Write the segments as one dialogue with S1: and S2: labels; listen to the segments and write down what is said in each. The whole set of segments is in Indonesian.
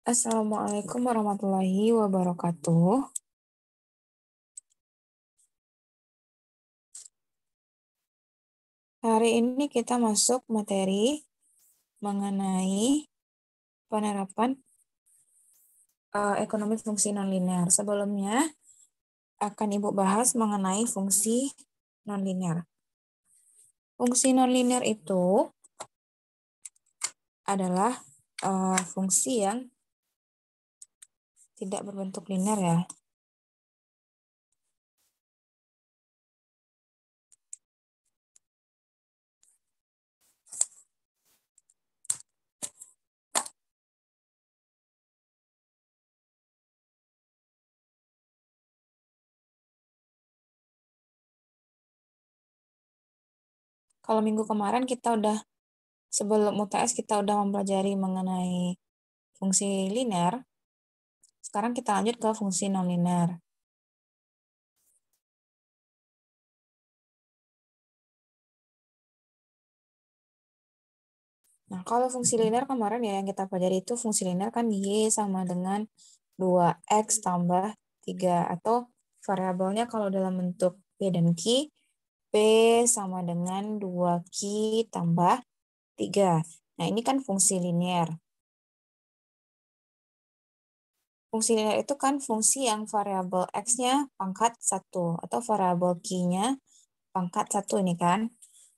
S1: Assalamualaikum warahmatullahi wabarakatuh. Hari ini kita masuk materi mengenai penerapan ekonomi fungsi nonlinear. Sebelumnya akan Ibu bahas mengenai fungsi nonlinear. Fungsi nonlinear itu adalah fungsi yang tidak berbentuk linear ya. Kalau minggu kemarin sebelum UTS kita udah mempelajari mengenai fungsi linear, sekarang kita lanjut ke fungsi nonlinear. Nah, kalau fungsi linear kemarin ya yang kita pelajari itu fungsi linear kan Y sama dengan 2X tambah 3. Atau variabelnya kalau dalam bentuk P dan Q, P sama dengan 2Q tambah 3. Nah, ini kan fungsi linear. Fungsi linear itu kan fungsi yang variabel X-nya pangkat 1 atau variabel Q-nya pangkat 1 ini kan.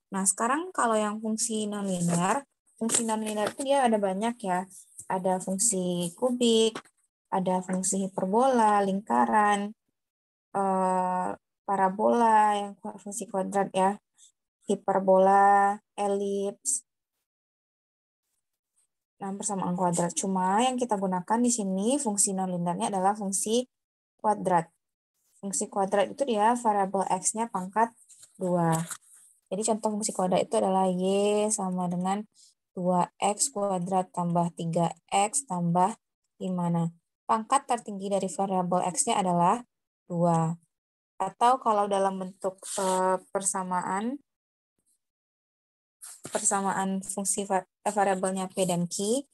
S1: Nah, sekarang kalau yang fungsi nonlinear itu dia ada banyak ya. Ada fungsi kubik, ada fungsi hiperbola, lingkaran, parabola, yang fungsi kuadrat ya, hiperbola, elips, nah persamaan kuadrat. Cuma yang kita gunakan di sini fungsi nonlinearnya adalah fungsi kuadrat. Fungsi kuadrat itu dia variabel X-nya pangkat 2. Jadi contoh fungsi kuadrat itu adalah Y sama dengan 2X kuadrat tambah 3X tambah 5. Nah, pangkat tertinggi dari variabel X-nya adalah 2. Atau kalau dalam bentuk persamaan fungsi variabelnya P dan Q,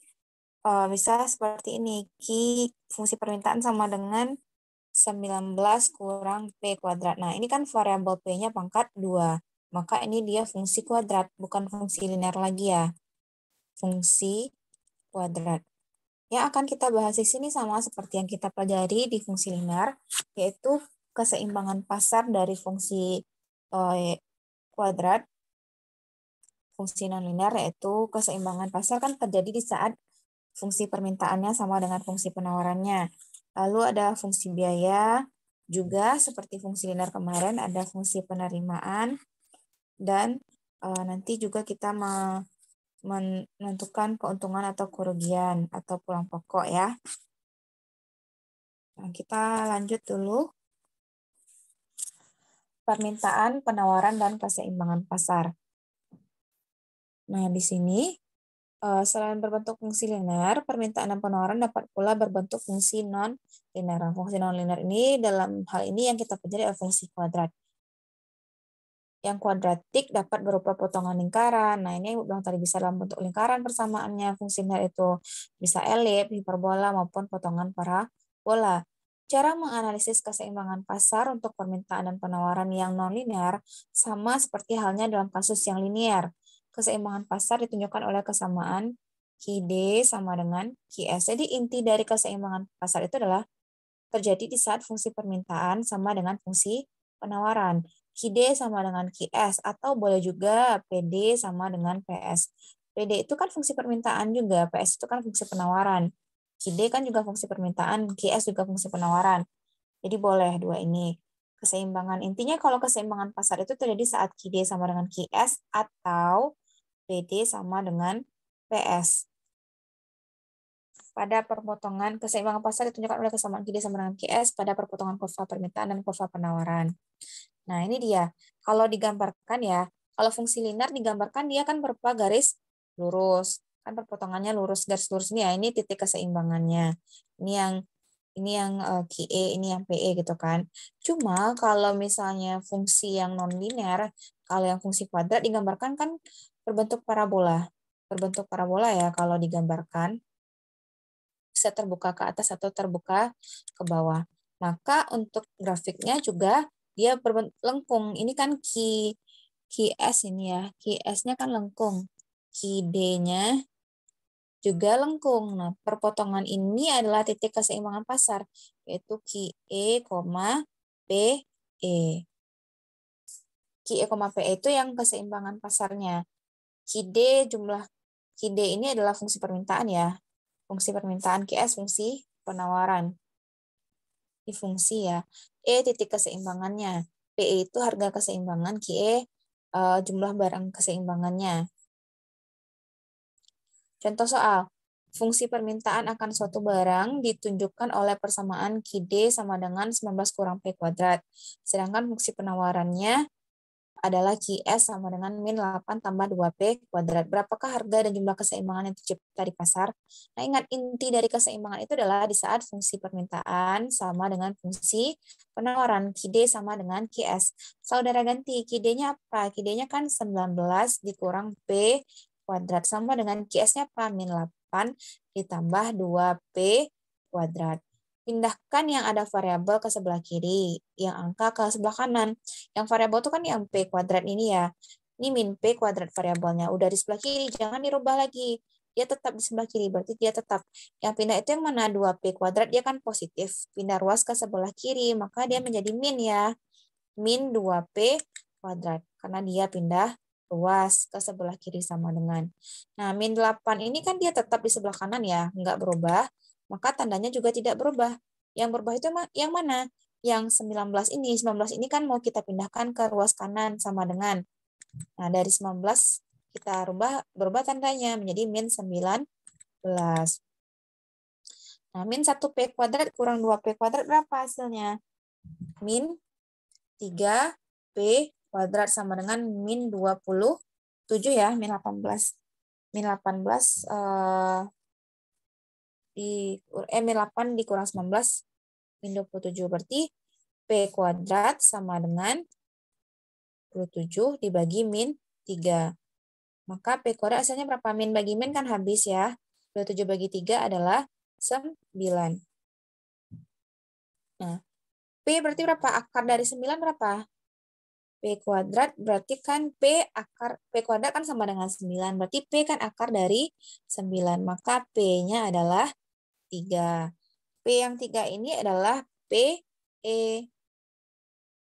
S1: bisa seperti ini. Q fungsi permintaan sama dengan 19 kurang P kuadrat. Nah, ini kan variabel P-nya pangkat 2. Maka ini dia fungsi kuadrat, bukan fungsi linear lagi ya. Fungsi kuadrat. Yang akan kita bahas di sini sama seperti yang kita pelajari di fungsi linear, yaitu keseimbangan pasar dari fungsi kuadrat. Fungsi nonlinear yaitu keseimbangan pasar kan terjadi di saat fungsi permintaannya sama dengan fungsi penawarannya. Lalu ada fungsi biaya, juga seperti fungsi linear kemarin ada fungsi penerimaan, dan nanti juga kita menentukan keuntungan atau kerugian atau pulang pokok ya. Nah, kita lanjut dulu. Permintaan, penawaran, dan keseimbangan pasar. Nah, di sini selain berbentuk fungsi linear, permintaan dan penawaran dapat pula berbentuk fungsi non-linear. Fungsi non-linear ini dalam hal ini yang kita pelajari adalah fungsi kuadrat. Yang kuadratik dapat berupa potongan lingkaran. Nah, ini yang tadi bisa dalam bentuk lingkaran persamaannya. Fungsi linear itu bisa elips, hiperbola, maupun potongan parabola. Cara menganalisis keseimbangan pasar untuk permintaan dan penawaran yang non-linear sama seperti halnya dalam kasus yang linear. Keseimbangan pasar ditunjukkan oleh kesamaan QD sama dengan QS. Jadi inti dari keseimbangan pasar itu adalah terjadi di saat fungsi permintaan sama dengan fungsi penawaran. QD sama dengan QS, atau boleh juga PD sama dengan PS. PD itu kan fungsi permintaan juga, PS itu kan fungsi penawaran. QD kan juga fungsi permintaan, QS juga fungsi penawaran. Jadi boleh dua ini. Keseimbangan, intinya kalau keseimbangan pasar itu terjadi saat QD sama dengan QS atau PD sama dengan PS. Pada perpotongan keseimbangan pasar ditunjukkan oleh kesamaan QD sama dengan QS pada perpotongan kurva permintaan dan kurva penawaran. Nah, ini dia. Kalau digambarkan ya, kalau fungsi linear digambarkan dia kan berupa garis lurus. Kan perpotongannya lurus, garis lurus ini ya, ini titik keseimbangannya. Ini yang QE, ini yang PE gitu kan. Cuma kalau misalnya fungsi yang non-linear, kalau yang fungsi kuadrat digambarkan kan berbentuk parabola. Berbentuk parabola ya kalau digambarkan. bisa terbuka ke atas atau terbuka ke bawah. Maka untuk grafiknya juga dia lengkung. Ini kan QS ini ya. QS-nya kan lengkung. QD-nya juga lengkung. Nah, perpotongan ini adalah titik keseimbangan pasar, yaitu QE, PE. QE, PE itu yang keseimbangan pasarnya. QD ini adalah fungsi permintaan ya. Fungsi permintaan, QS fungsi penawaran. Di fungsi ya. E titik keseimbangannya. PE itu harga keseimbangan, QE jumlah barang keseimbangannya. Contoh soal, fungsi permintaan akan suatu barang ditunjukkan oleh persamaan QD sama dengan 19 kurang P kuadrat. Sedangkan fungsi penawarannya adalah QS sama dengan min 8 tambah 2P kuadrat. Berapakah harga dan jumlah keseimbangan yang tercipta di pasar? Nah, ingat inti dari keseimbangan itu adalah di saat fungsi permintaan sama dengan fungsi penawaran. QD sama dengan QS. Saudara ganti, QD-nya apa? QD-nya kan 19 dikurang P kuadrat sama dengan QS-nya apa? Min 8 ditambah 2P kuadrat. Pindahkan yang ada variabel ke sebelah kiri, yang angka ke sebelah kanan. Yang variabel itu kan yang P kuadrat ini ya. Ini min P kuadrat variabelnya. Udah di sebelah kiri, jangan dirubah lagi. Dia tetap di sebelah kiri, berarti dia tetap. Yang pindah itu yang mana? 2P kuadrat, dia kan positif. Pindah ruas ke sebelah kiri, maka dia menjadi min ya. Min 2P kuadrat, karena dia pindah ruas ke sebelah kiri sama dengan. Nah, min 8 ini kan dia tetap di sebelah kanan ya, nggak berubah. Maka tandanya juga tidak berubah. Yang berubah itu yang mana? Yang 19 ini. 19 ini kan mau kita pindahkan ke ruas kanan sama dengan. Nah, dari 19 kita berubah tandanya menjadi min 19. Nah, min 1P kuadrat kurang 2P kuadrat berapa hasilnya? Min 3P kuadrat sama dengan min 27 ya, min 18. Min 18 min 8 dikurang 19 min 27 berarti P kuadrat sama dengan 27 dibagi min 3. Maka P kuadrat hasilnya berapa? Min bagi min kan habis ya. 27 bagi 3 adalah 9. Nah, P berarti berapa? Akar dari 9 berapa? P kuadrat berarti kan P kuadrat kan sama dengan 9. Berarti P kan akar dari 9. Maka P-nya adalah 3. P yang 3 ini adalah PE,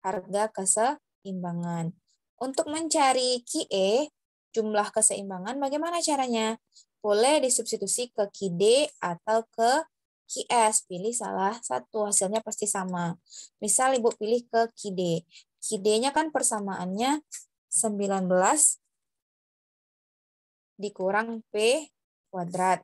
S1: harga keseimbangan. Untuk mencari QE, jumlah keseimbangan, bagaimana caranya? Boleh disubstitusi ke QD atau ke QS. Pilih salah satu, hasilnya pasti sama. Misal Ibu pilih ke QD. QD-nya kan persamaannya 19 dikurang P kuadrat.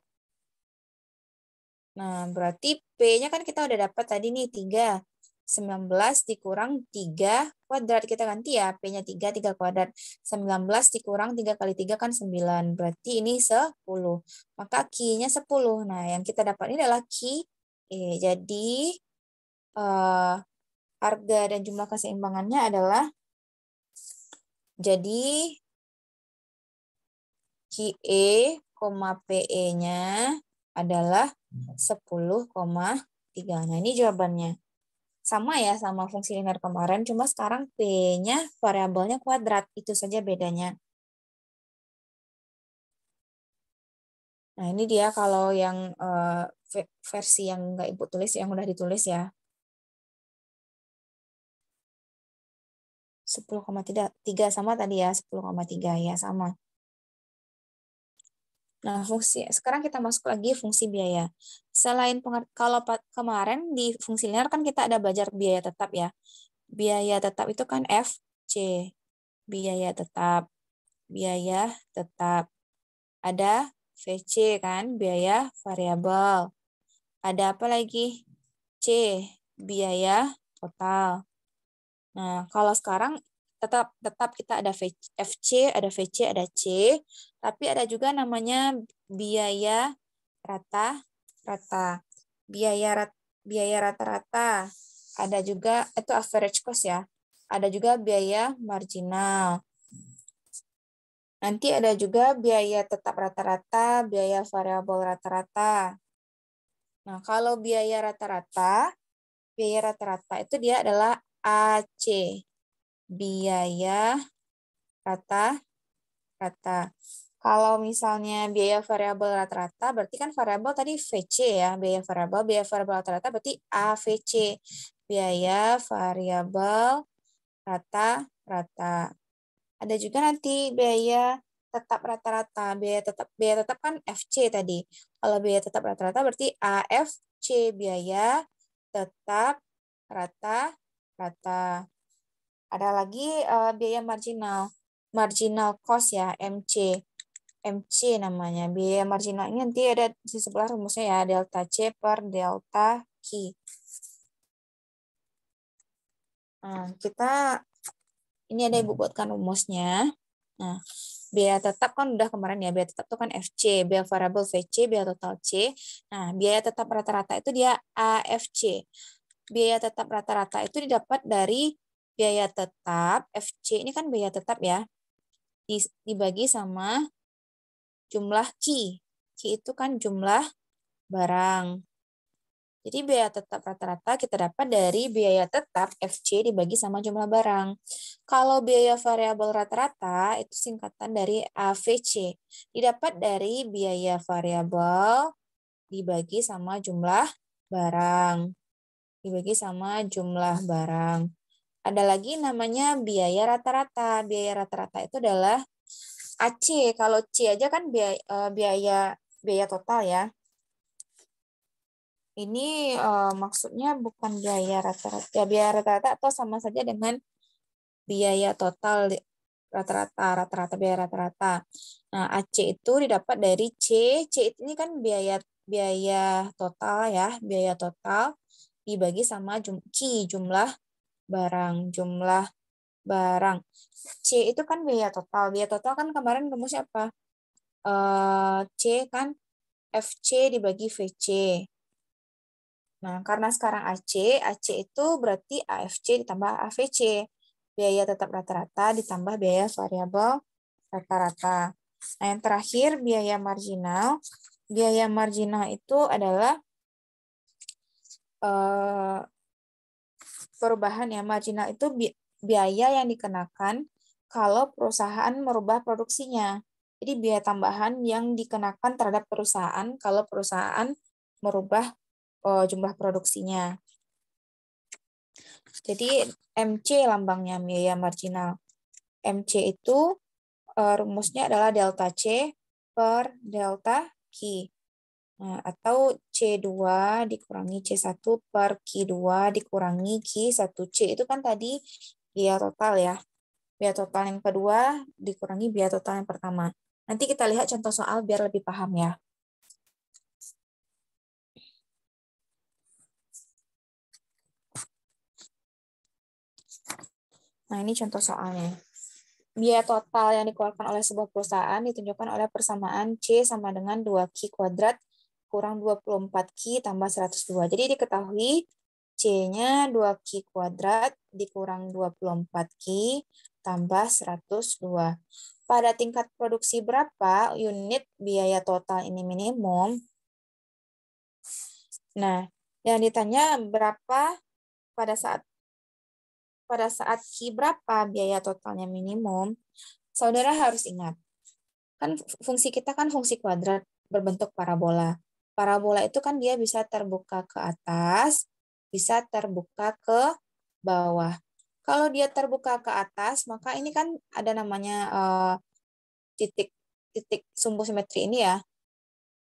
S1: Nah, berarti P-nya kan kita udah dapat tadi nih 3. 19 dikurang 3 kuadrat. Kita ganti ya, P-nya 3, 3 kuadrat. 19 dikurang 3 kali 3 kan 9. Berarti ini 10. Maka Q-nya 10. Nah, yang kita dapat ini adalah Q. Jadi, harga dan jumlah keseimbangannya adalah, jadi QE, PE-nya adalah 10,3. Nah, ini jawabannya. Sama ya, sama fungsi linear kemarin, cuma sekarang P-nya variabelnya kuadrat. Itu saja bedanya. Nah, ini dia kalau yang versi yang nggak Ibu tulis, yang udah ditulis ya. 10,3 sama tadi ya, 10,3 ya, sama. Nah, sekarang kita masuk lagi fungsi biaya. Selain kalau kemarin di fungsi linear kan kita ada belajar biaya tetap ya. Biaya tetap itu kan FC. Biaya tetap. Biaya tetap. Ada VC kan, biaya variabel. Ada apa lagi? C, biaya total. Nah, kalau sekarang tetap kita ada FC, ada VC, ada C, tapi ada juga namanya biaya rata-rata. Biaya rata-rata. Ada juga itu average cost ya. Ada juga biaya marginal. Nanti ada juga biaya tetap rata-rata, biaya variabel rata-rata. Nah, kalau biaya rata-rata itu dia adalah AC. Biaya rata-rata. Kalau misalnya biaya variabel rata-rata, berarti kan variabel tadi VC ya, biaya variabel rata-rata berarti AVC. Biaya variabel rata-rata. Ada juga nanti biaya tetap rata-rata. Biaya tetap kan FC tadi. Kalau biaya tetap rata-rata berarti AFC, biaya tetap rata-rata. Ada lagi biaya marginal. Marginal cost ya, MC. MC namanya. Biaya marginal ini nanti ada di sebelah rumusnya ya, delta C per delta Q. Nah, ini ada ibu buatkan rumusnya. Nah, biaya tetap kan udah kemarin ya, biaya tetap itu kan FC, biaya variabel VC, biaya total C. Nah, biaya tetap rata-rata itu dia AFC. Biaya tetap rata-rata itu didapat dari biaya tetap, FC ini kan biaya tetap ya, dibagi sama jumlah Q. Q itu kan jumlah barang. Jadi biaya tetap rata-rata kita dapat dari biaya tetap FC dibagi sama jumlah barang. Kalau biaya variabel rata-rata itu singkatan dari AVC. Didapat dari biaya variabel dibagi sama jumlah barang. Dibagi sama jumlah barang. Ada lagi namanya biaya rata-rata. Biaya rata-rata itu adalah AC. Kalau C aja kan biaya total ya. Ini maksudnya bukan biaya rata-rata. Ya, biaya rata-rata atau sama saja dengan biaya total rata-rata biaya rata-rata. Nah, AC itu didapat dari C. C ini kan biaya total ya, biaya total dibagi sama jumlah barang. C itu kan biaya total. Biaya total kan kemarin rumusnya apa? C kan FC dibagi VC. Nah, karena sekarang AC itu berarti AFC ditambah AVC. Biaya tetap rata-rata ditambah biaya variabel rata-rata. Nah, yang terakhir biaya marginal. Biaya marginal itu adalah perubahan ya. Marginal itu biaya yang dikenakan kalau perusahaan merubah produksinya. Jadi biaya tambahan yang dikenakan terhadap perusahaan kalau perusahaan merubah jumlah produksinya. Jadi MC lambangnya biaya marginal. MC itu rumusnya adalah delta C per delta Q. Nah, atau C2 dikurangi C1 per Q2 dikurangi Q1C. Itu kan tadi biaya total ya. Biaya total yang kedua dikurangi biaya total yang pertama. Nanti kita lihat contoh soal biar lebih paham ya. Nah, ini contoh soalnya. Biaya total yang dikeluarkan oleh sebuah perusahaan ditunjukkan oleh persamaan C sama dengan 2Q kuadrat kurang 24Q tambah 102. Jadi diketahui C-nya 2Q kuadrat dikurang 24Q tambah 102. Pada tingkat produksi berapa unit biaya total ini minimum? Nah, yang ditanya berapa pada saat Q berapa biaya totalnya minimum, saudara harus ingat, kan fungsi kita kan fungsi kuadrat berbentuk parabola. Parabola itu kan dia bisa terbuka ke atas, bisa terbuka ke bawah. Kalau dia terbuka ke atas, maka ini kan ada namanya titik sumbu simetri ini ya.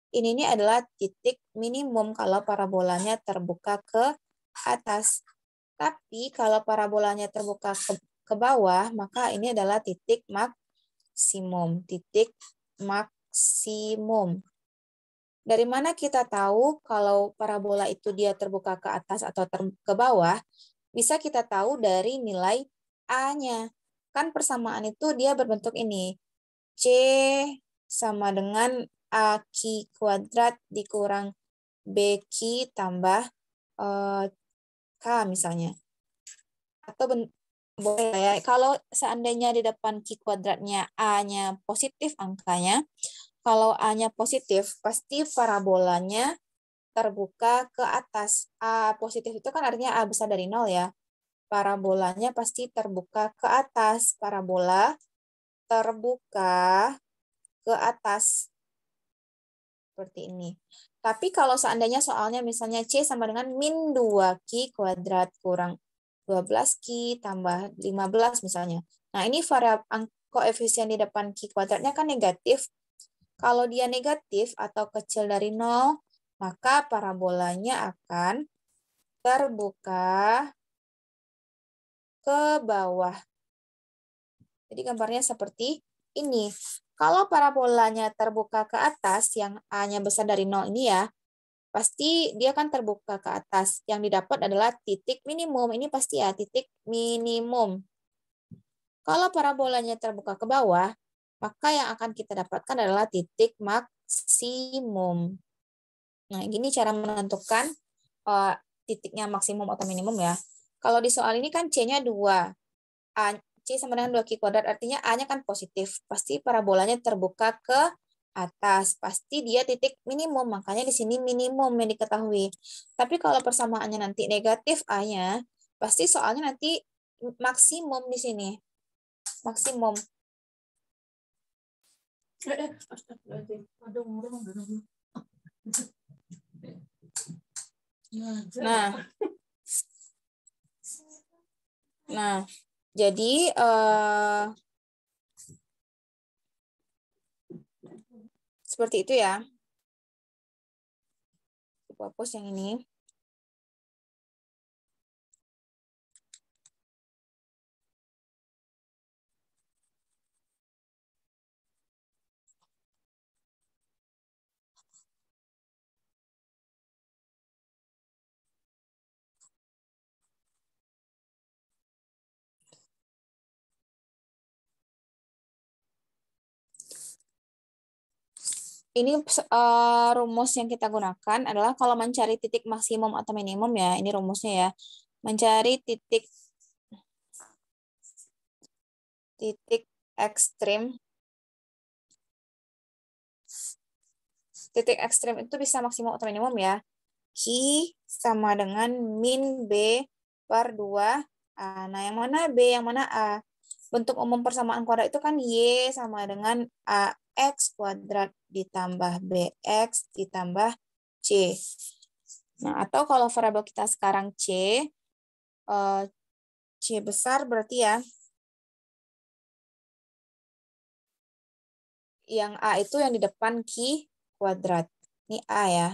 S1: Ini adalah titik minimum kalau parabolanya terbuka ke atas. Tapi kalau parabolanya terbuka ke bawah, maka ini adalah titik maksimum. Titik maksimum. Dari mana kita tahu kalau parabola itu dia terbuka ke atas atau ke bawah? Bisa kita tahu dari nilai A-nya. Kan persamaan itu dia berbentuk ini. C sama dengan AQ kuadrat dikurang BQ tambah K misalnya. Atau boleh ya, kalau seandainya di depan Q kuadratnya A-nya positif angkanya, kalau A-nya positif, pasti parabolanya terbuka ke atas. A positif itu kan artinya A besar dari 0 ya. Parabolanya pasti terbuka ke atas. Parabola terbuka ke atas. Seperti ini. Tapi kalau seandainya soalnya misalnya C sama dengan min 2Q kuadrat kurang 12Q tambah 15 misalnya. Nah, ini variabel koefisien di depan Q kuadratnya kan negatif. Kalau dia negatif atau kecil dari 0, maka parabolanya akan terbuka ke bawah. Jadi gambarnya seperti ini. Kalau parabolanya terbuka ke atas, yang A-nya besar dari 0 ini ya, pasti dia kan terbuka ke atas. Yang didapat adalah titik minimum. Ini pasti ya, titik minimum. Kalau parabolanya terbuka ke bawah, maka yang akan kita dapatkan adalah titik maksimum. Nah, gini cara menentukan titiknya maksimum atau minimum ya. Kalau di soal ini kan C-nya 2. C sama dengan 2Q kuadrat, artinya A-nya kan positif. Pasti parabolanya terbuka ke atas. Pasti dia titik minimum, makanya di sini minimum yang diketahui. Tapi kalau persamaannya nanti negatif A-nya, pasti soalnya nanti maksimum di sini. Maksimum. Nah, jadi seperti itu ya. Aku hapus yang ini. Ini rumus yang kita gunakan adalah kalau mencari titik maksimum atau minimum ya. Ini rumusnya ya. Mencari titik ekstrim. Titik ekstrim itu bisa maksimum atau minimum ya. Q sama dengan min B per 2A. Nah, yang mana B, yang mana A? Bentuk umum persamaan kuadrat itu kan Y sama dengan AX kuadrat ditambah BX ditambah C. Nah, atau kalau variabel kita sekarang C besar berarti ya, yang A itu yang di depan Q kuadrat. Ini A ya.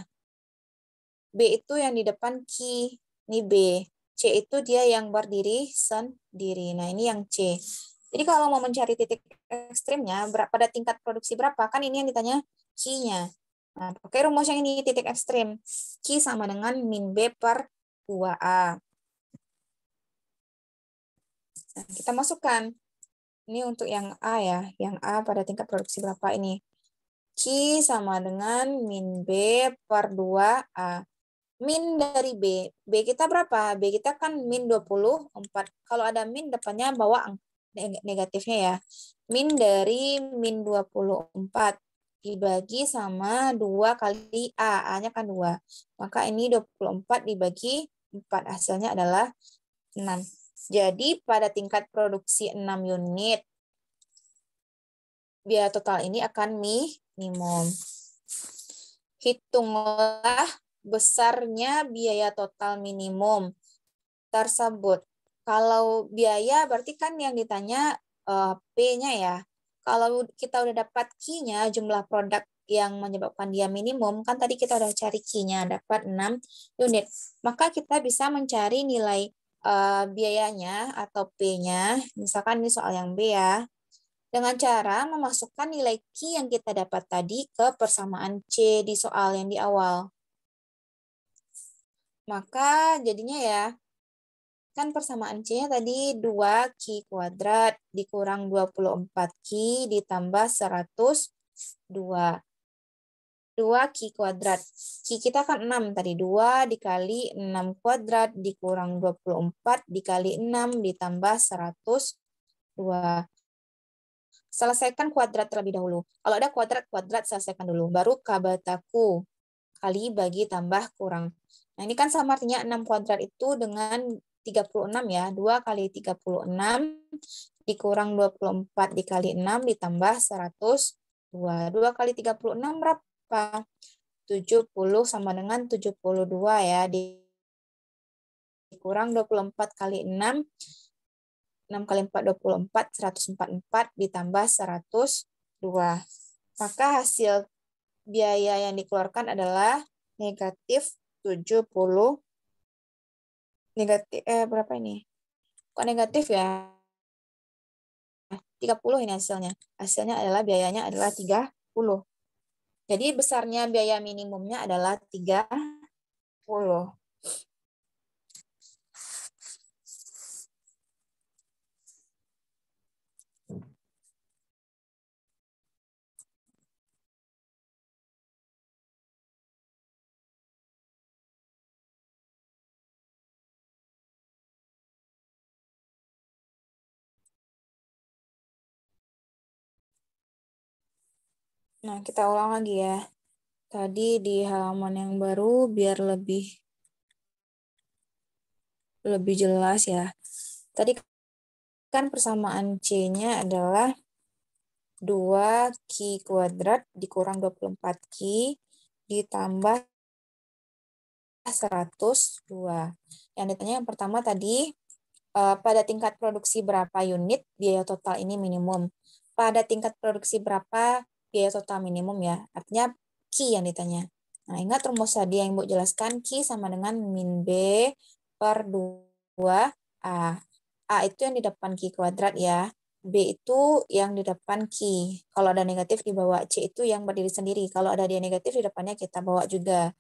S1: B itu yang di depan Q. Ini B. C itu dia yang berdiri sendiri. Nah, ini yang C. Jadi kalau mau mencari titik ekstrimnya, pada tingkat produksi berapa? Kan ini yang ditanya Q-nya. Nah, pakai rumus yang ini, titik ekstrim. Q sama dengan min B per 2A. Nah, kita masukkan. Ini untuk yang A ya. Yang A pada tingkat produksi berapa ini? Q sama dengan min B per 2A. Min dari B. B kita berapa? B kita kan min 24. Kalau ada min depannya bawa negatifnya ya. Min dari min 24 dibagi sama 2 kali A. A-nya kan 2. Maka ini 24 dibagi 4. Hasilnya adalah 6. Jadi pada tingkat produksi 6 unit, biaya total ini akan minimum. Hitunglah besarnya biaya total minimum tersebut. Kalau biaya berarti kan yang ditanya P-nya ya. Kalau kita udah dapat Q-nya, jumlah produk yang menyebabkan dia minimum, kan tadi kita udah cari Q-nya, dapat 6 unit. Maka kita bisa mencari nilai biayanya atau P-nya, misalkan ini soal yang B ya, dengan cara memasukkan nilai Q yang kita dapat tadi ke persamaan C di soal yang di awal. Maka jadinya ya, kan persamaan C-nya tadi 2Q kuadrat dikurang 24Q ditambah 102. 2Q kuadrat. Q kita kan 6 tadi. 2 dikali 6 kuadrat dikurang 24 dikali 6 ditambah 102. Selesaikan kuadrat terlebih dahulu. Kalau ada kuadrat, selesaikan dulu. Baru kabataku. kali bagi tambah kurang. Nah, ini kan sama artinya 6 kuadrat itu dengan 36 ya. 2 kali 36 dikurang 24 dikali 6 ditambah 102. 2 kali 36 berapa? 70 sama dengan 72 ya. Dikurang 24 kali 6. 6 kali 4, 24. 144 ditambah 102. Maka hasil biaya yang dikeluarkan adalah negatif 70. Negatif, berapa ini? Kok negatif ya? 30 ini hasilnya. Hasilnya adalah biayanya adalah 30. Jadi besarnya biaya minimumnya adalah 30. Nah, kita ulang lagi ya. Tadi di halaman yang baru biar lebih jelas ya. Tadi kan persamaan C-nya adalah 2Q kuadrat dikurang 24Q ditambah 102. Yang ditanya yang pertama tadi, pada tingkat produksi berapa unit biaya total ini minimum? Pada tingkat produksi berapa biaya total minimum ya? Artinya Q yang ditanya. Nah, ingat rumus tadi yang Ibu jelaskan, Q sama dengan min B per 2A. A itu yang di depan Q kuadrat ya. B itu yang di depan Q. Kalau ada negatif dibawa. C itu yang berdiri sendiri. Kalau ada dia negatif di depannya kita bawa juga.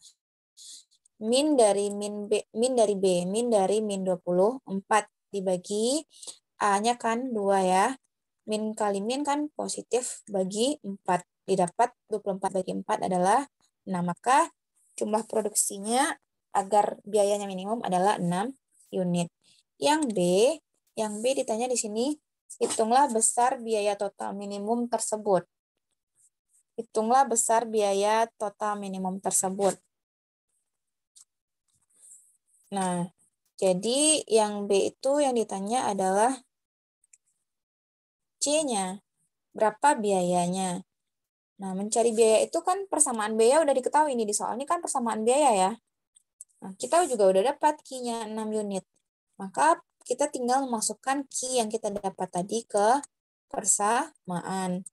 S1: Min dari min dari min 24 dibagi A-nya kan 2 ya. Min kali min kan positif bagi 4. Didapat 24 bagi 4 adalah 6. Maka jumlah produksinya agar biayanya minimum adalah 6 unit. Yang B ditanya di sini, hitunglah besar biaya total minimum tersebut. Hitunglah besar biaya total minimum tersebut. Nah, jadi yang B itu yang ditanya adalah C-nya. Berapa biayanya? Nah, mencari biaya itu kan persamaan biaya udah diketahui nih di soal ini kan persamaan biaya ya. Nah, kita juga udah dapat Q-nya 6 unit. Maka kita tinggal memasukkan Q yang kita dapat tadi ke persamaan.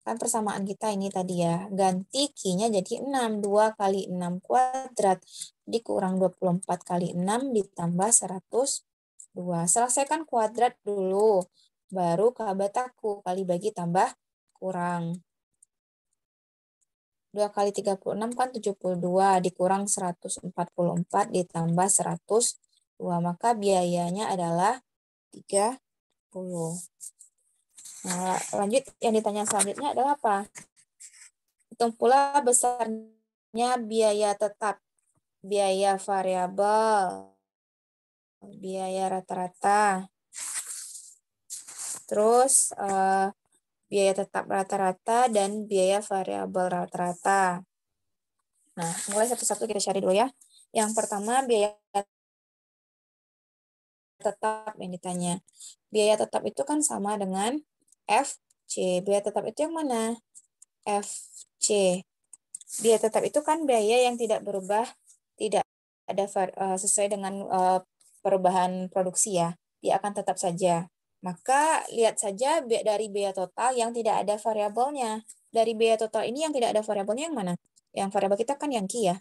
S1: Kan persamaan kita ini tadi ya. Ganti Q-nya jadi 6. 2 kali 6 kuadrat dikurang 24 kali 6 ditambah 102. Selesaikan kuadrat dulu. Baru kabataku kali bagi tambah kurang. 2 kali 36 kan 72 dikurang 144 ditambah 102. Maka biayanya adalah 30. Nah, lanjut yang ditanya selanjutnya adalah apa? Hitung pula besarnya biaya tetap, biaya variabel, biaya rata-rata. Terus biaya tetap rata-rata dan biaya variabel rata-rata. Nah, mulai satu-satu kita cari dulu ya. Yang pertama biaya tetap yang ditanya. Biaya tetap itu kan sama dengan FC. Biaya tetap itu yang mana? FC. Biaya tetap itu kan biaya yang tidak berubah, tidak ada sesuai dengan perubahan produksi ya. Dia akan tetap saja. Maka lihat saja dari biaya total yang tidak ada variabelnya. Dari biaya total ini yang tidak ada variabelnya yang mana? Yang variabel kita kan yang Q ya.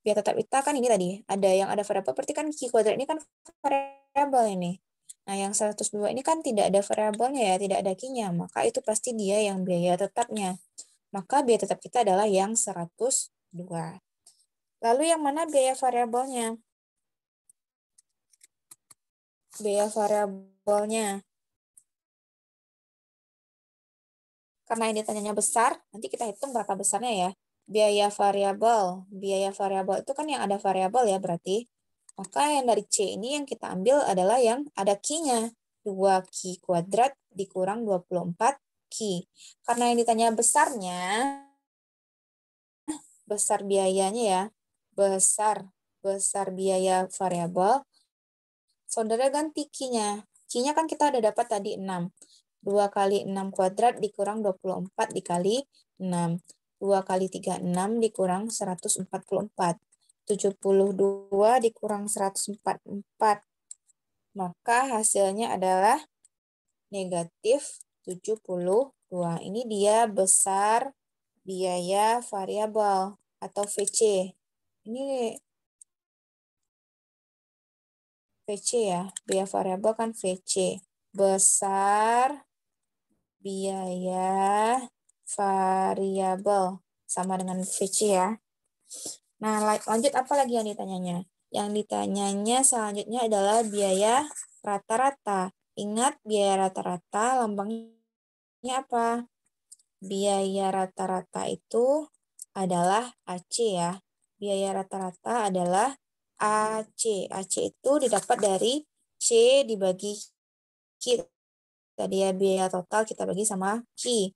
S1: Biaya tetap kita kan ini tadi. Ada yang ada variabel, berarti kan Q kuadrat ini kan variabel ini. Nah, yang 102 ini kan tidak ada variabelnya ya, tidak ada Q-nya. Maka itu pasti dia yang biaya tetapnya. Maka biaya tetap kita adalah yang 102. Lalu yang mana biaya variabelnya? Biaya variabelnya. Karena yang ditanyanya besar, nanti kita hitung berapa besarnya ya. Biaya variabel. Biaya variabel itu kan yang ada variabel ya berarti. Maka yang dari C ini yang kita ambil adalah yang ada Q-nya. 2Q kuadrat dikurang 24Q. Karena yang ditanya besarnya besar biayanya ya. Besar biaya variabel. Saudara ganti Q-nya. Q-nya kan kita udah dapat tadi 6. 2 kali 6 kuadrat dikurang 24 dikali 6. 2 kali 3, 6 dikurang 144. 72 dikurang 144. Maka hasilnya adalah negatif 72. Ini dia besar biaya variabel atau VC. Ini VC ya, biaya variabel kan VC. Besar biaya variabel sama dengan VC ya. Nah, lanjut apa lagi yang ditanyanya? Yang ditanyanya selanjutnya adalah biaya rata-rata. Ingat biaya rata-rata lambangnya apa? Biaya rata-rata itu adalah AC ya. Biaya rata-rata adalah AC. AC itu didapat dari C dibagi Q. Tadi ya biaya total kita bagi sama Q.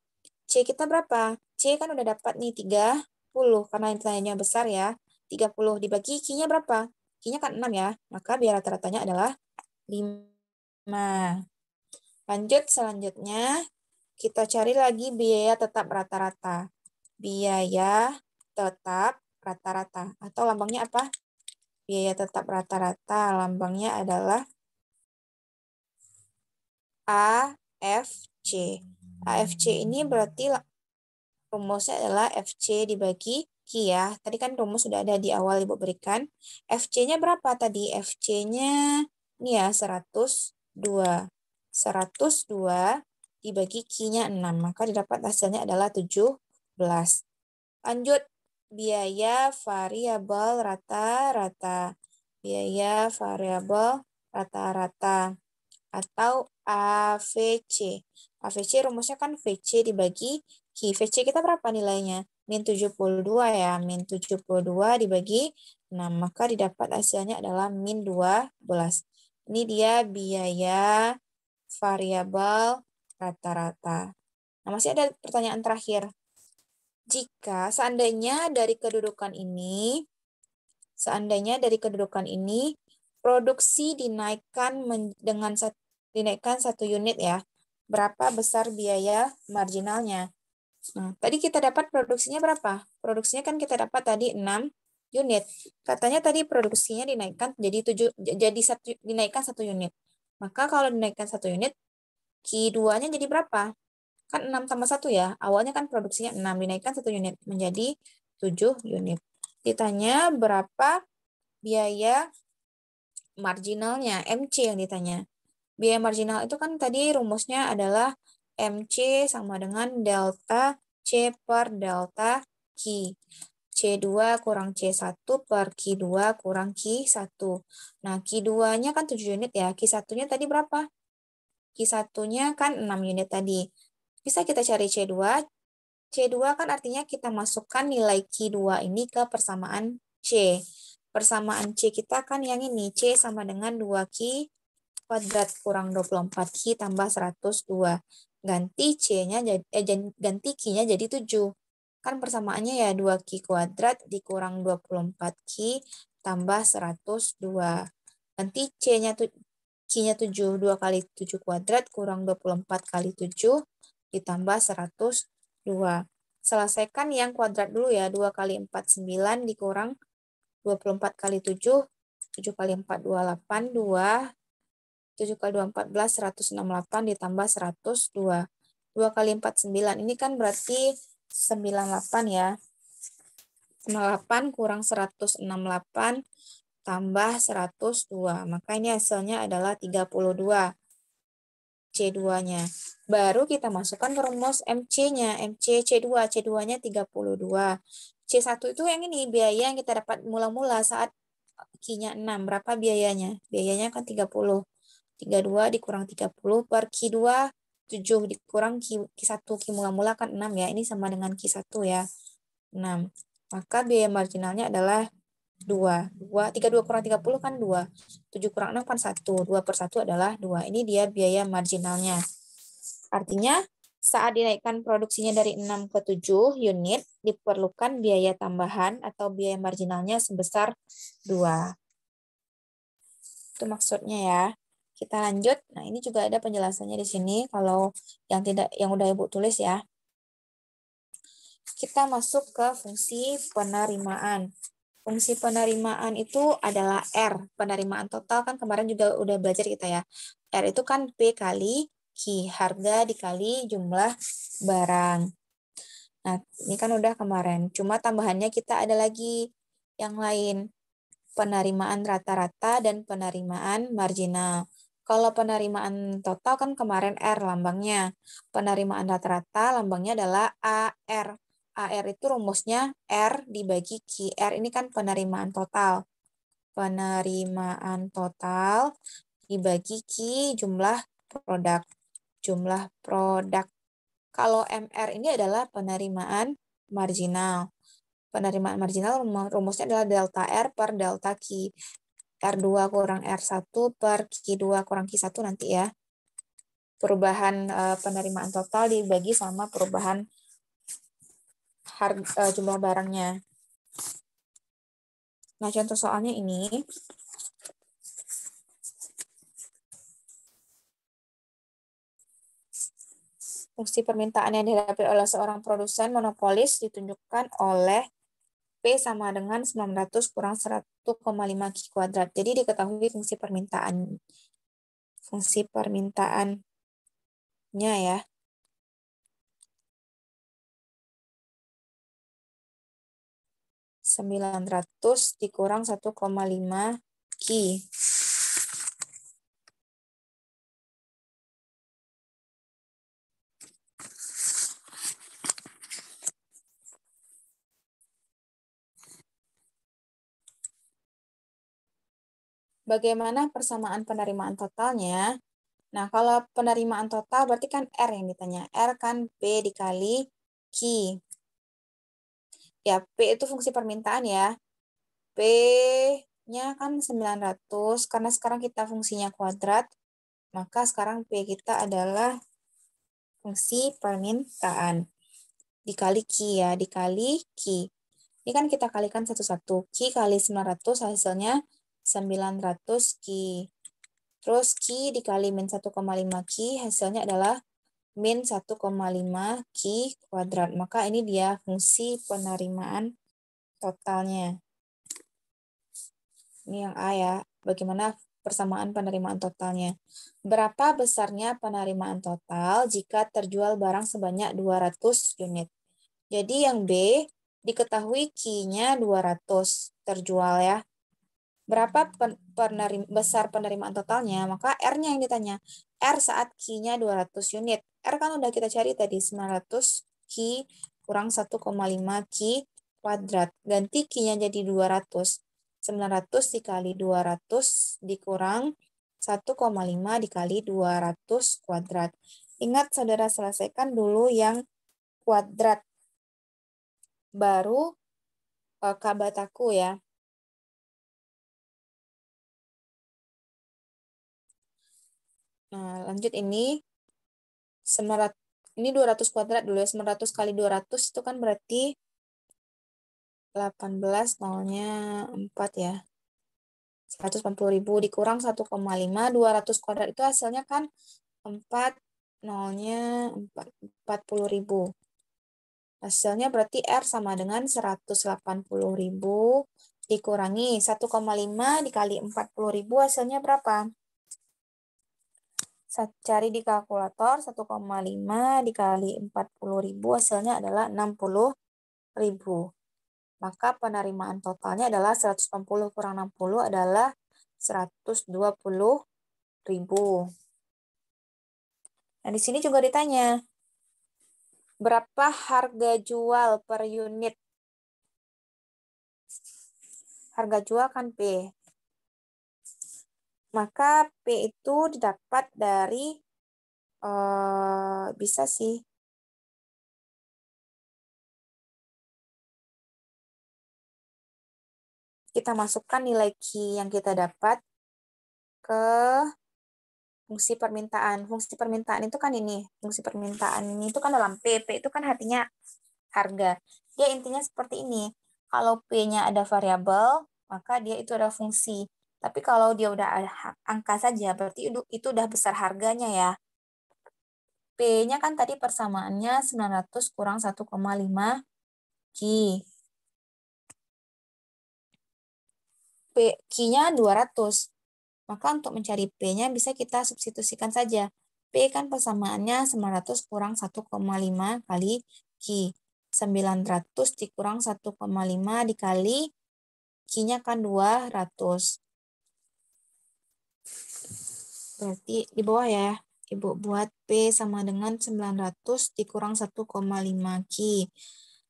S1: C kita berapa? C kan udah dapat nih 30 karena nilainya besar ya. 30 dibagi Q-nya berapa? Q-nya kan 6 ya. Maka biaya rata-ratanya adalah 5. Lanjut selanjutnya kita cari lagi biaya tetap rata-rata. Biaya tetap rata-rata atau lambangnya apa? Biaya tetap rata-rata lambangnya adalah AFC. AFC ini berarti rumusnya adalah FC dibagi Q ya. Tadi kan rumus sudah ada di awal Ibu berikan. FC-nya berapa tadi? FC-nya ini ya 102. 102 dibagi Q-nya 6. Maka didapat hasilnya adalah 17. Lanjut, biaya variabel rata-rata. Biaya variabel rata-rata atau AVC. AVC rumusnya kan VC dibagi Q. VC kita berapa nilainya? Min 72 ya. Min 72 dibagi 6. Maka didapat hasilnya adalah min 12. Ini dia biaya variabel rata-rata. Nah, masih ada pertanyaan terakhir. Jika seandainya dari kedudukan ini, produksi dinaikkan dengan dinaikkan 1 unit ya, berapa besar biaya marginalnya? Nah, tadi kita dapat produksinya berapa? Produksinya kan kita dapat tadi 6 unit. Katanya tadi produksinya dinaikkan dinaikkan 1 unit. Maka kalau dinaikkan 1 unit, Q2-nya jadi berapa? Kan 6 tambah 1 ya. Awalnya kan produksinya 6, dinaikkan 1 unit menjadi 7 unit. Ditanya berapa biaya marginalnya, MC yang ditanya. Biaya marginal itu kan tadi rumusnya adalah MC sama dengan delta C per delta Q. C2 kurang C1 per Q2 kurang Q1. Nah, Q2-nya kan 7 unit ya. Q1-nya tadi berapa? Q1-nya kan 6 unit tadi. Bisa kita cari C2. C2 kan artinya kita masukkan nilai Q2 ini ke persamaan C. Persamaan C kita kan yang ini. C sama dengan 2Q kuadrat kurang 24Q tambah 102. Ganti C-nya ganti Q-nya jadi 7. Kan persamaannya ya 2Q kuadrat dikurang 24Q tambah 102. Ganti Q-nya 7. 2 kali 7 kuadrat kurang 24 kali 7 ditambah 102. Selesaikan yang kuadrat dulu ya. 2 kali 4, 9 dikurang 24 kali 7. 7 kali 4, 28. 2. 7 kali 2, 14. 168 ditambah 102. 2 kali 4, 9. Ini kan berarti 98 ya. 98 kurang 168 tambah 102. Maka ini hasilnya adalah 32. C2-nya. Baru kita masukkan ke rumus MC-nya. MC C2. C2-nya 32. C1 itu yang ini, biaya yang kita dapat mula-mula saat Q-nya 6. Berapa biayanya? Biayanya kan 30. 32 dikurang 30 per Q2 7 dikurang Q1. Q mula-mula kan 6 ya. Ini sama dengan Q1 ya. 6. Maka biaya marginalnya adalah 2. 32 kurang 30 kan 2. 7 kurang 6 kan 1. 2 per 1 adalah 2. Ini dia biaya marginalnya. Artinya Saat dinaikkan produksinya dari 6 ke 7 unit, diperlukan biaya tambahan atau biaya marginalnya sebesar 2. Itu maksudnya ya. Kita lanjut. Nah, ini juga ada penjelasannya di sini kalau yang udah Ibu tulis ya. Kita masuk ke fungsi penerimaan. Fungsi penerimaan itu adalah R. Penerimaan total kan kemarin juga udah belajar kita ya. R itu kan P kali Q, harga dikali jumlah barang. Nah, ini kan udah kemarin. Cuma tambahannya kita ada lagi yang lain. Penerimaan rata-rata dan penerimaan marginal. Kalau penerimaan total kan kemarin R lambangnya. Penerimaan rata-rata lambangnya adalah AR. AR itu rumusnya R dibagi Q. R ini kan penerimaan total. Penerimaan total dibagi Q jumlah produk. Jumlah produk. Kalau MR ini adalah penerimaan marginal. Penerimaan marginal rumusnya adalah delta R per delta Q. R2 kurang R1 per Q2 kurang Q1 nanti ya. Perubahan penerimaan total dibagi sama perubahan jumlah barangnya. Nah, contoh soalnya ini. Fungsi permintaan yang dihadapi oleh seorang produsen monopolis ditunjukkan oleh P sama dengan 900 kurang 1,5 Q kuadrat. Jadi diketahui fungsi permintaannya ya. 900 dikurang 1,5 Q. Bagaimana persamaan penerimaan totalnya? Nah, kalau penerimaan total berarti kan R yang ditanya. R kan P dikali Q. Ya, P itu fungsi permintaan ya. P-nya kan 900. Karena sekarang kita fungsinya kuadrat, maka sekarang P kita adalah fungsi permintaan. Dikali Q ya, dikali Q. Ini kan kita kalikan satu-satu. Q kali 900 hasilnya 900 Q. Terus Q dikali min 1,5 Q hasilnya adalah min 1,5 Q kuadrat. Maka ini dia fungsi penerimaan totalnya. Ini yang A ya. Bagaimana persamaan penerimaan totalnya? Berapa besarnya penerimaan total jika terjual barang sebanyak 200 unit? Jadi yang B diketahui Q-nya 200 terjual ya. Berapa besar penerimaan totalnya? Maka R-nya yang ditanya. R saat Q-nya 200 unit. R kan udah kita cari tadi 900 Q kurang 1,5 Q kuadrat. Ganti Q-nya jadi 200. 900 dikali 200 dikurang 1,5 dikali 200 kuadrat. Ingat saudara selesaikan dulu yang kuadrat. Baru kabataku ya. Nah, lanjut ini 900, ini 200 kuadrat dulu ya. 900 kali 200 itu kan berarti 18 nolnya 4 ya. 180.000 dikurang 1,5, 200 kuadrat itu hasilnya kan 4 nolnya 40.000. Hasilnya berarti R sama dengan 180.000 dikurangi 1,5 dikali 40.000 hasilnya berapa? Cari di kalkulator 1,5 dikali 40.000 hasilnya adalah 60.000. Maka penerimaan totalnya adalah 180 kurang 60 adalah 120.000. Nah, di sini juga ditanya, berapa harga jual per unit? Harga jual kan P. Maka P itu didapat dari, bisa sih, kita masukkan nilai Q yang kita dapat ke fungsi permintaan. Fungsi permintaan itu kan ini. Fungsi permintaan ini itu kan dalam P. P itu kan artinya harga. Dia intinya seperti ini. Kalau P-nya ada variabel, maka dia itu ada fungsi. Tapi kalau dia udah ada angka saja, berarti itu udah besar harganya ya. P-nya kan tadi persamaannya 900 kurang 1,5 Q. Q-nya 200. Maka untuk mencari P-nya bisa kita substitusikan saja. P kan persamaannya 900 kurang 1,5 kali Q. 900 dikurang 1,5 dikali Q-nya kan 200. Berarti di bawah ya. Ibu buat P sama dengan 900 dikurang 1,5 Q.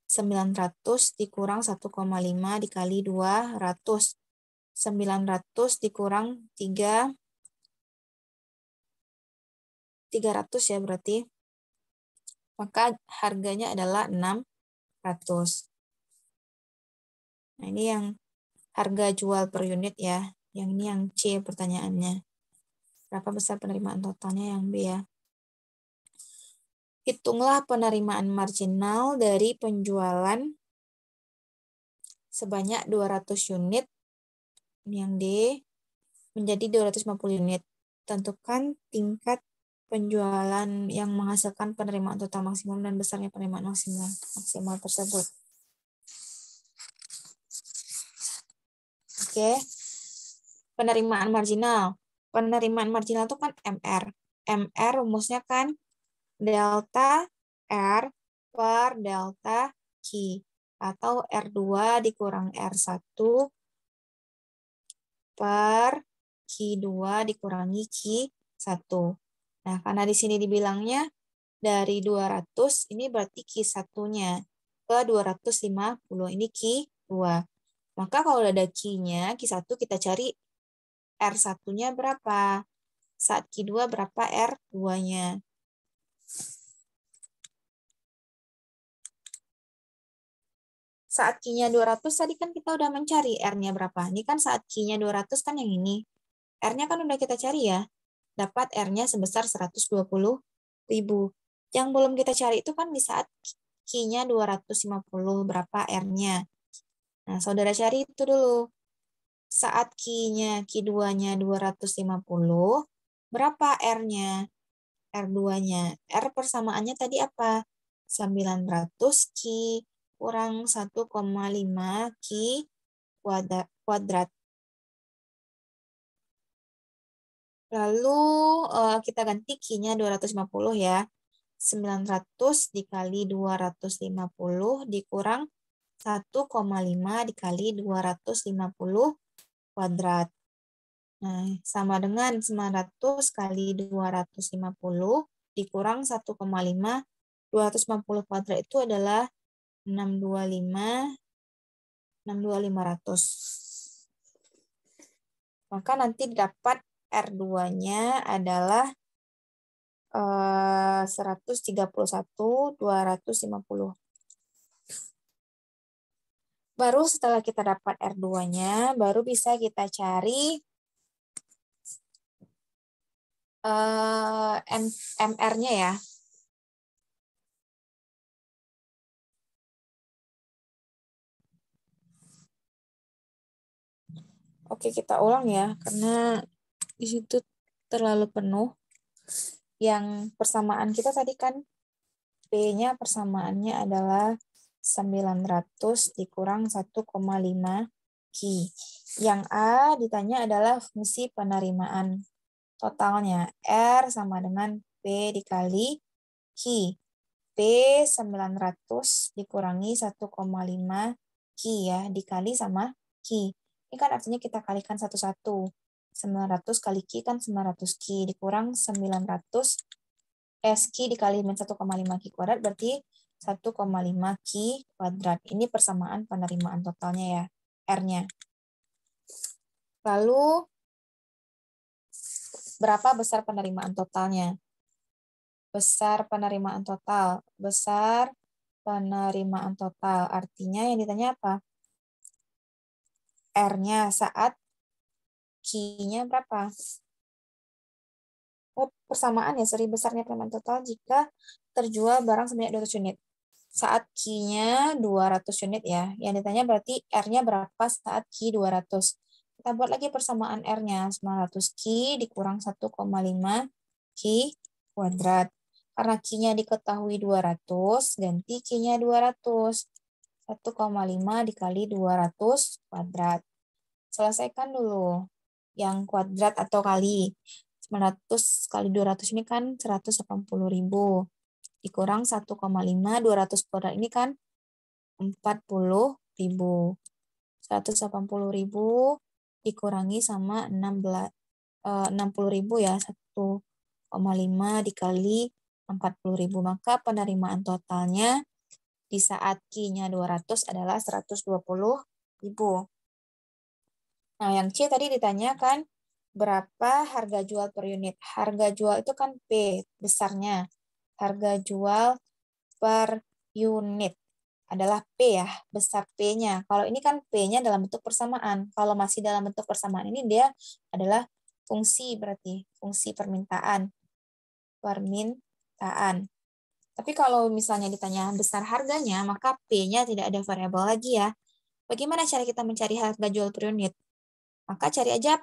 S1: 900 dikurang 1,5 dikali 200. 900 dikurang 300 ya berarti. Maka harganya adalah 600. Nah, ini yang harga jual per unit ya. Yang ini yang C pertanyaannya. Berapa besar penerimaan totalnya yang B ya. Hitunglah penerimaan marginal dari penjualan sebanyak 200 unit. Ini yang D. Menjadi 250 unit. Tentukan tingkat penjualan yang menghasilkan penerimaan total maksimum dan besarnya penerimaan maksimal tersebut. Oke. Penerimaan marginal. Penerimaan marginal itu kan MR. MR rumusnya kan delta R per delta Q. Atau R2 dikurang R1 per Q2 dikurangi Q1. Nah, karena di sini dibilangnya dari 200, ini berarti Q1-nya ke 250. Ini Q2. Maka kalau udah ada Q-nya, Q1 kita cari R1-nya berapa. Saat Q2 berapa R2-nya. Saat Q-nya 200 tadi kan kita udah mencari R-nya berapa. Ini kan saat Q-nya 200 kan yang ini. R-nya kan udah kita cari ya. Dapat R-nya sebesar 120.000. Yang belum kita cari itu kan di saat Q-nya 250 berapa R-nya. Nah, saudara cari itu dulu. Saat Q-nya, Q2-nya 250, berapa R-nya? R2-nya. R persamaannya tadi apa? 900 Q kurang 1,5 Q kuadrat. Lalu kita ganti Q-nya 250 ya. 900 dikali 250 dikurang 1,5 dikali 250 kuadrat. Nah, sama dengan 900 kali 250 dikurang 1,5. 250 kuadrat itu adalah 625.500. Maka nanti dapat R2-nya adalah 131.250. Baru setelah kita dapat R2-nya, baru bisa kita cari MR-nya ya. Oke, kita ulang ya, karena di situ terlalu penuh. Yang persamaan kita tadi kan P-nya persamaannya adalah 900 dikurang 1,5 Q. Yang A ditanya adalah fungsi penerimaan totalnya. R sama dengan P dikali Q. P 900 dikurangi 1,5 Q ya, dikali sama Q. Ini kan artinya kita kalikan satu-satu. 900 kali Q kan 900 Q dikurang 900 SQ dikali min 1,5 Q kuadrat berarti 1,5 Q kuadrat. Ini persamaan penerimaan totalnya ya, R-nya. Lalu, berapa besar penerimaan totalnya? Besar penerimaan total. Besar penerimaan total. Artinya yang ditanya apa? R-nya saat Q-nya berapa? persamaan ya, seri besarnya penerimaan total jika terjual barang sebanyak 200 unit. Saat Q-nya 200 unit ya. Yang ditanya berarti R-nya berapa saat Q 200. Kita buat lagi persamaan R-nya. 900 Q dikurang 1,5 Q kuadrat. Karena Q-nya diketahui 200, ganti Q-nya 200. 1,5 dikali 200 kuadrat. Selesaikan dulu yang kuadrat atau kali. 900 kali 200 ini kan 180.000. Dikurang 1,5, 200 kuadrat ini kan 40.000. 180.000 dikurangi sama 60.000 ya. 1,5 dikali 40.000. Maka penerimaan totalnya di saat Q-nya 200 adalah 120.000. Nah, yang C tadi ditanyakan berapa harga jual per unit. Harga jual itu kan P besarnya. Harga jual per unit adalah P ya, besar P-nya. Kalau ini kan P-nya dalam bentuk persamaan. Kalau masih dalam bentuk persamaan ini dia adalah fungsi berarti, fungsi permintaan. Permintaan. Tapi kalau misalnya ditanya besar harganya, maka P-nya tidak ada variabel lagi ya. Bagaimana cara kita mencari harga jual per unit? Maka cari aja,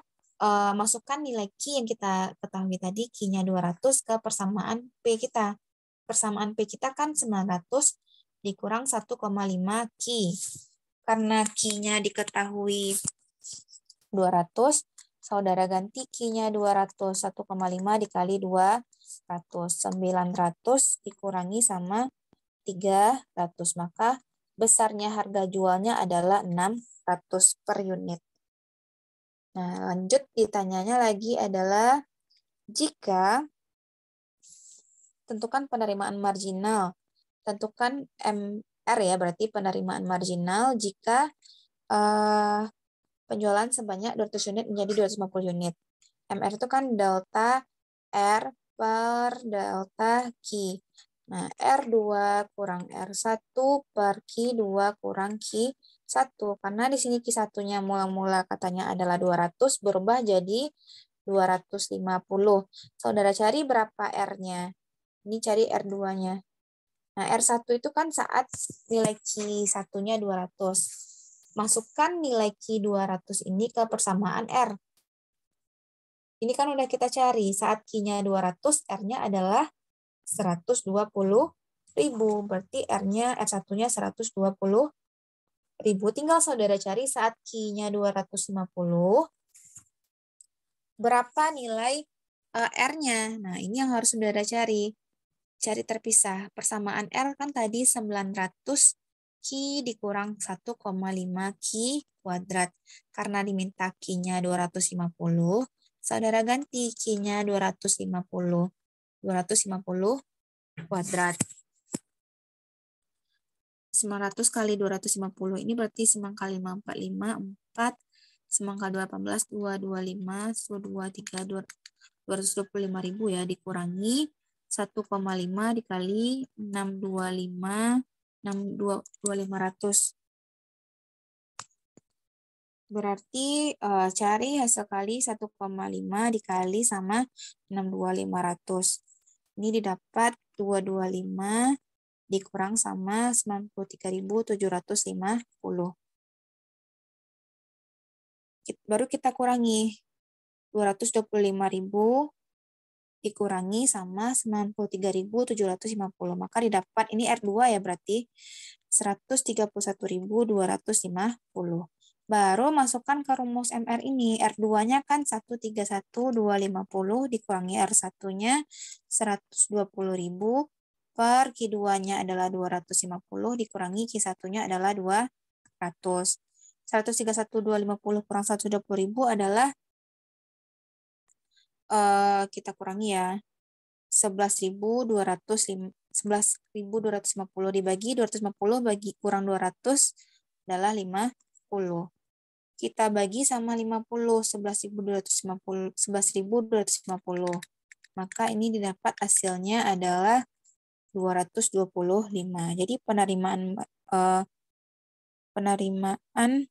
S1: masukkan nilai Q yang kita ketahui tadi, Q-nya 200 ke persamaan P kita. Persamaan P kita kan 900 dikurang 1,5 Q. Karena Q-nya diketahui 200, saudara ganti Q-nya 200, 1,5 dikali 200. 900 dikurangi sama 300. Maka besarnya harga jualnya adalah 600 per unit. Nah, lanjut ditanyanya lagi adalah jika tentukan penerimaan marginal. Tentukan MR ya, berarti penerimaan marginal jika penjualan sebanyak 200 unit menjadi 250 unit. MR itu kan delta R per delta Q. Nah, R2 kurang R1 per Q2 kurang Q1. Karena di sini Q1-nya mula-mula katanya adalah 200, berubah jadi 250. Saudara cari berapa R-nya? Ini cari R2-nya. Nah, R1 itu kan saat nilai Q1-nya 200. Masukkan nilai Q200 ini ke persamaan R. Ini kan udah kita cari. Saat Q-nya 200, R-nya adalah 120.000. Berarti R1-nya 120.000. Tinggal saudara cari saat Q-nya 250. Berapa nilai R-nya? Nah, ini yang harus saudara cari. Cari terpisah. Persamaan R kan tadi 900 Q dikurang 1,5 Q kuadrat. Karena diminta Q-nya 250, saudara ganti Q-nya 250. 250 kuadrat. 900 kali 250 ini berarti 9 kali 5, 45, 4. 9 kali 2, 18, 2, 25, 2, 3, 225.000 ya, dikurangi 1,5 dikali 625, 62500. Berarti cari hasil kali 1,5 dikali sama 62500. Ini didapat 225 dikurang sama 93.750. Baru kita kurangi 225.000 dikurangi sama 93.750. Maka didapat ini R2 ya, berarti 131.250. Baru masukkan ke rumus MR ini. R2-nya kan 131.250 dikurangi R1-nya 120.000 per Q2-nya adalah 250 dikurangi Q1-nya adalah 200. 131.250 kurang 120.000 adalah kita kurangi ya. 11.250 dibagi 250 bagi kurang 200 adalah 50. Kita bagi sama 50, 11.250. Maka ini didapat hasilnya adalah 225. Jadi penerimaan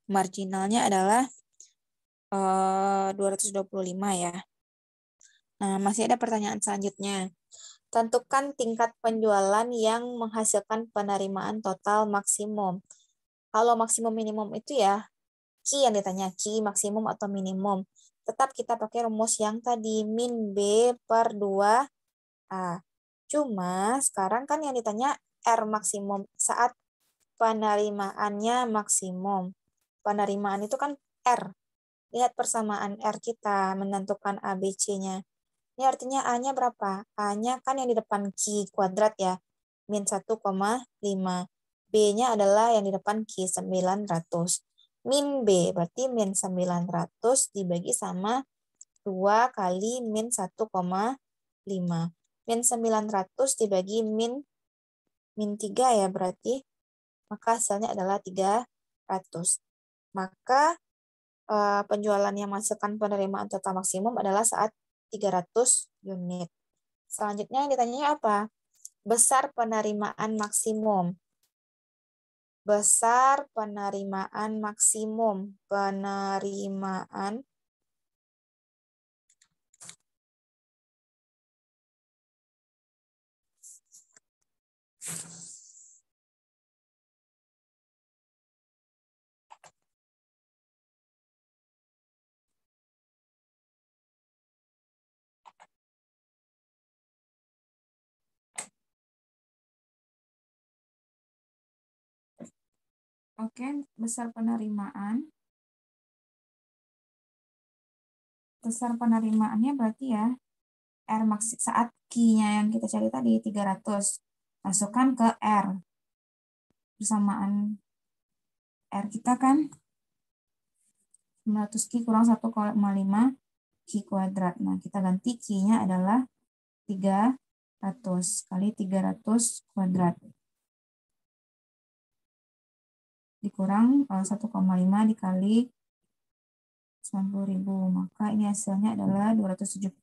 S1: marginalnya adalah 225 ya. Nah, masih ada pertanyaan selanjutnya. Tentukan tingkat penjualan yang menghasilkan penerimaan total maksimum. Kalau maksimum minimum itu ya, Q yang ditanya, Q maksimum atau minimum. Tetap kita pakai rumus yang tadi, min B per 2A. Cuma sekarang kan yang ditanya R maksimum saat penerimaannya maksimum. Penerimaan itu kan R. Lihat persamaan R kita menentukan ABC-nya. Ini artinya A-nya berapa? A-nya kan yang di depan Q kuadrat ya, min 1,5. B-nya adalah yang di depan Q 900. Min B berarti min 900 dibagi sama 2 kali min 1,5. Min 900 dibagi min 3 ya berarti. Maka hasilnya adalah 300. Maka penjualan yang menghasilkan penerimaan total maksimum adalah saat 300 unit. Selanjutnya yang ditanya apa? Besar penerimaan maksimum. Besar penerimaan maksimum. Penerimaan Oke, besar penerimaannya berarti ya R max saat Q-nya yang kita cari tadi 300. Masukkan ke R. Persamaan R kita kan 900 Q kurang 1,5 Q kuadrat. Nah, kita ganti Q-nya adalah 300 kali 300 kuadrat. Dikurang 1,5 dikali 90.000. Maka ini hasilnya adalah 270.000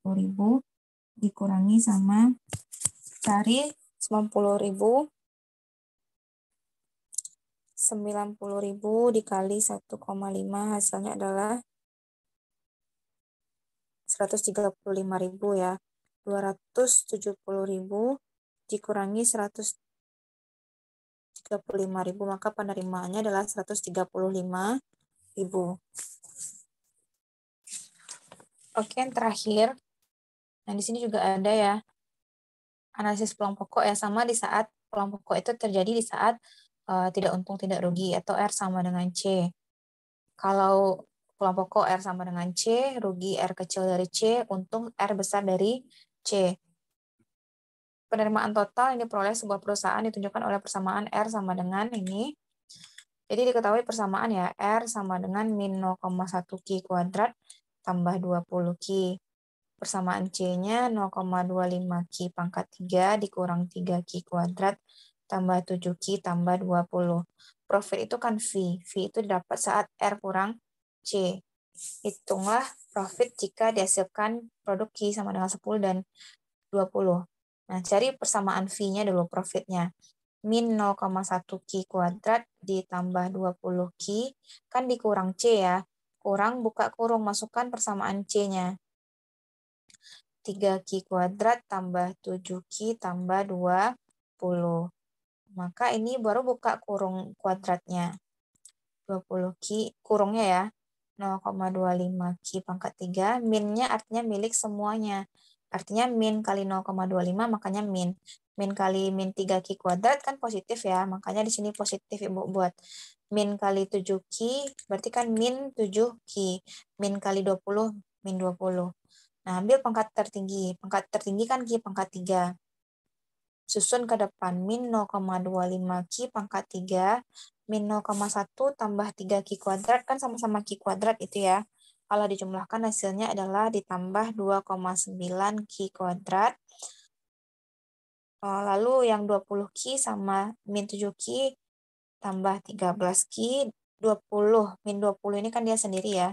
S1: dikurangi sama cari 90.000. 90.000 dikali 1,5 hasilnya adalah 135.000 ya. 270.000 dikurangi 135.000 maka penerimaannya adalah 135.000. Oke, yang terakhir. Nah, di sini juga ada ya analisis peluang pokok ya, sama di saat peluang pokok itu terjadi di saat tidak untung tidak rugi atau R sama dengan C. Kalau peluang pokok R sama dengan C, rugi R kecil dari C, untung R besar dari C. Penerimaan total yang diperoleh sebuah perusahaan ditunjukkan oleh persamaan R sama dengan ini. Jadi diketahui persamaan ya, R sama dengan min 0,1 Q kuadrat tambah 20 Q. Persamaan C-nya 0,25 Q pangkat 3 dikurang 3 Q kuadrat tambah 7 Q tambah 20. Profit itu kan V. V itu didapat saat R kurang C. Hitunglah profit jika dihasilkan produk Q sama dengan 10 dan 20. Nah, cari persamaan V-nya dulu, profitnya. Min 0,1 Q kuadrat ditambah 20 Q, kan dikurang C ya. Kurang, buka kurung, masukkan persamaan C-nya. 3 Q kuadrat tambah 7 Q tambah 20. Maka ini baru buka kurung kuadratnya. 20 Q, kurungnya ya. 0,25 Q pangkat 3, minnya artinya milik semuanya. Artinya min kali 0,25 makanya min. Min kali min 3 Q kuadrat kan positif ya, makanya di sini positif Ibu buat. Min kali 7 Q berarti kan min 7 Q. Min kali 20, min 20. Nah, ambil pangkat tertinggi. Pangkat tertinggi kan Q pangkat 3. Susun ke depan, min 0,25 Q pangkat 3, min 0,1 tambah 3 Q kuadrat, kan sama-sama Q kuadrat itu ya. Kalau dijumlahkan hasilnya adalah ditambah 2,9 Q kuadrat. Lalu yang 20 Q sama min 7 Q tambah 13 Q, 20. Min 20 ini kan dia sendiri ya,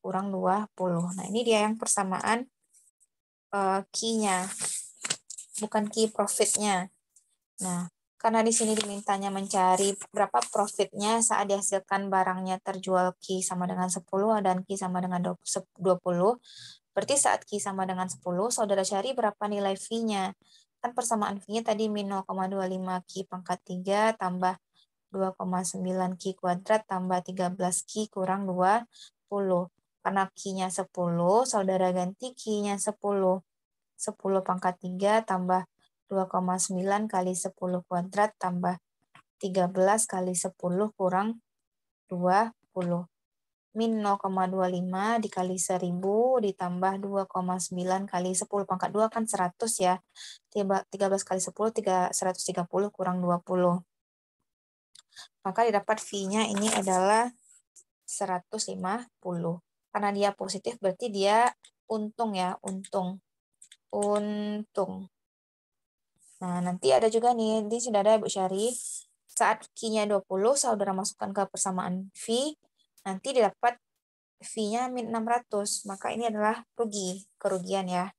S1: kurang 20. Nah, ini dia yang persamaan Q-nya, bukan Q profitnya. Nah, karena di sini dimintanya mencari berapa profitnya saat dihasilkan barangnya terjual Q sama dengan 10 dan Q sama dengan 20, Berarti saat Q sama dengan 10, saudara cari berapa nilai V-nya. Kan persamaan V-nya tadi min 0,25 Q pangkat 3 tambah 2,9 Q kuadrat tambah 13 Q kurang 20. Karena Q-nya 10, saudara ganti Q-nya 10. 10 pangkat 3 tambah 2,9 kali 10 kuadrat tambah 13 kali 10 kurang 20. Min 0,25 dikali 1000 ditambah 2,9 kali 10 pangkat 2 kan 100 ya. 13 kali 10, 130 kurang 20. Maka didapat V-nya ini adalah 150. Karena dia positif berarti dia untung ya, untung. Untung. Nah, nanti ada juga nih, nanti sudah ada Bu Syari. Saat Q-nya 20, saudara masukkan ke persamaan V, nanti didapat V-nya min 600. Maka ini adalah rugi, kerugian ya.